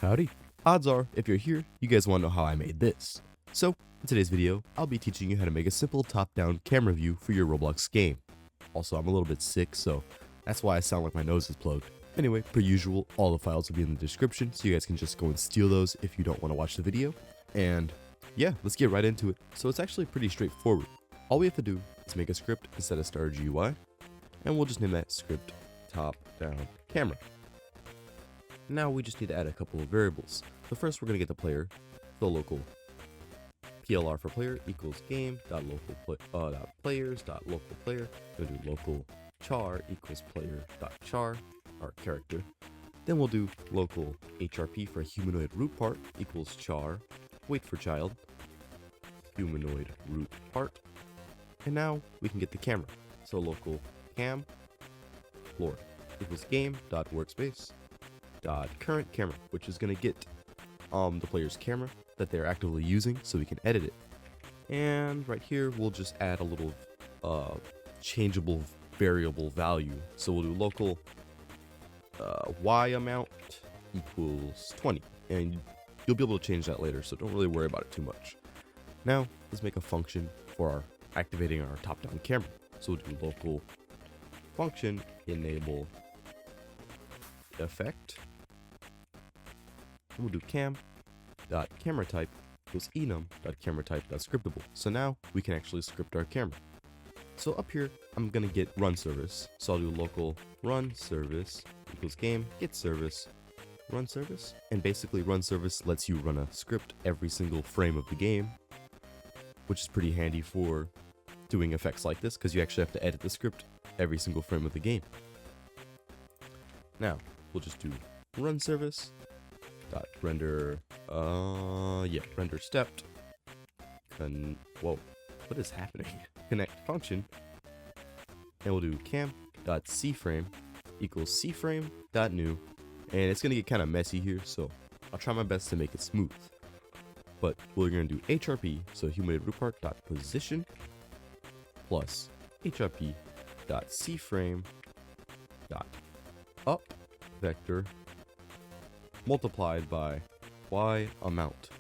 Howdy. Odds are, if you're here, you guys want to know how I made this. So, in today's video, I'll be teaching you how to make a simple top-down camera view for your Roblox game. Also, I'm a little bit sick, so that's why I sound like my nose is plugged. Anyway, per usual, all the files will be in the description, so you guys can just go and steal those if you don't want to watch the video. And yeah, let's get right into it. So it's actually pretty straightforward. All we have to do is make a script instead of star GUI, and we'll just name that script top-down camera. Now we just need to add a couple of variables. So first we're going to get the player, the local PLR for player equals game.localplayers.local player. We'll do local char equals player.char, our character. Then we'll do local HRP for humanoid root part equals char, wait for child, humanoid root part. And now we can get the camera. So local cam floor equals game.workspace dot current camera, which is going to get the player's camera that they're actively using so we can edit it. And right here we'll just add a little changeable variable value. So we'll do local y amount equals 20, and you'll be able to change that later, so don't really worry about it too much. Now let's make a function for our activating our top-down camera. So we'll do local function enable effect. We'll do cam.camera type equals enum.camera type.scriptable. So now we can actually script our camera. So up here, I'm gonna get run service. So I'll do local run service equals game get service run service. And basically run service lets you run a script every single frame of the game, which is pretty handy for doing effects like this because you actually have to edit the script every single frame of the game. Now we'll just do run service dot render render stepped whoa, what is happening? Connect function, and we'll do cam.cframe equals cframe.new, and it's gonna get kind of messy here, so I'll try my best to make it smooth. But we're gonna do HRP, so humanoid root part dot position plus HRP dot cframe dot up vector multiplied by y amount.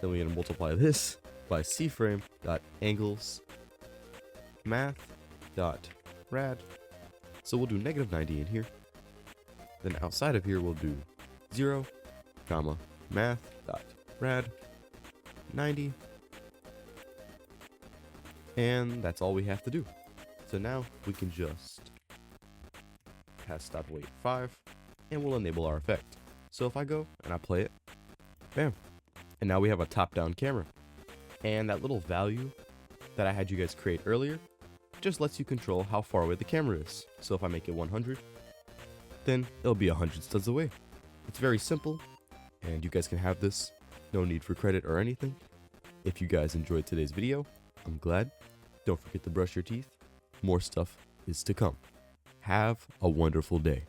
Then we're going to multiply this by cframe dot angles math dot rad. So we'll do -90 in here. Then outside of here we'll do 0 comma math dot rad 90. And that's all we have to do. So now we can just pass.wait 5, and we'll enable our effect. So if I go and I play it, bam, and now we have a top-down camera. And that little value that I had you guys create earlier just lets you control how far away the camera is. So if I make it 100, then it'll be 100 studs away. It's very simple, and you guys can have this. No need for credit or anything. If you guys enjoyed today's video, I'm glad. Don't forget to brush your teeth. More stuff is to come. Have a wonderful day.